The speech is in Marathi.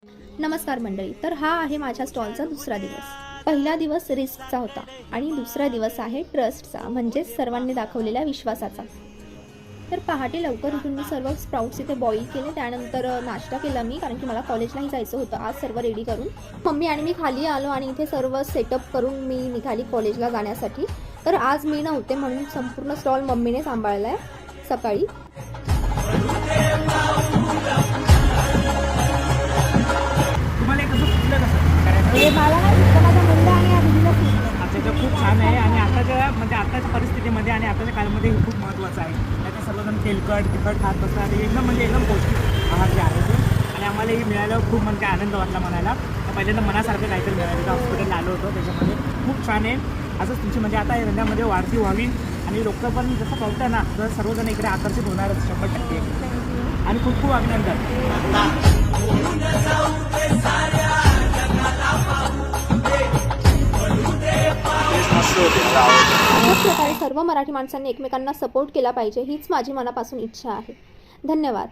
नमस्कार मंडळी. तर हा आहे माझ्या स्टॉलचा दुसरा दिवस. पहिला दिवस रिस्कचा होता आणि दुसरा दिवस आहे ट्रस्टचा, म्हणजेच सर्वांनी दाखवलेल्या विश्वासाचा. तर पहाटे लवकर उठून मी सर्व स्प्राउट्स इथे बॉईल केले. त्यानंतर नाश्ता केला मी, कारण की मला कॉलेजलाही जायचं होतं आज सर्व रेडी करून. मम्मी आणि मी खाली आलो आणि इथे सर्व सेटअप करून मी निघाली कॉलेजला जाण्यासाठी. तर आज मी नव्हते म्हणून संपूर्ण स्टॉल मम्मीने सांभाळला आहे सकाळी. मला नाही माझा मुलगा आणि आताचं खूप छान आहे आणि आताच्या म्हणजे आताच्या परिस्थितीमध्ये आणि आताच्या काळामध्ये हे खूप महत्त्वाचं आहे. त्याचे सर्वजण तेलकट तिखट खात बसतात. एकदम म्हणजे एकदम पौष्टिक आहार जे आहे ते. आणि आम्हाला हे मिळालं खूप म्हणजे आनंद वाटला म्हणायला. तर पहिल्यांदा मनासारखं काहीतरी मिळालं. हॉस्पिटलला आलो होतो त्याच्यामध्ये खूप छान आहे. असंच तुमची म्हणजे आता या धंद्यामध्ये वाढती व्हावी आणि लोक पण जसं कळतं ना तर सर्वजण इकडे आकर्षित होणारच 100%. आणि खूप खूप अभिनंदन. अशाच प्रकारे सर्व मराठी माणसांनी एकमेकांना सपोर्ट केला पाहिजे, हीच माझी मनापासून इच्छा आहे. धन्यवाद.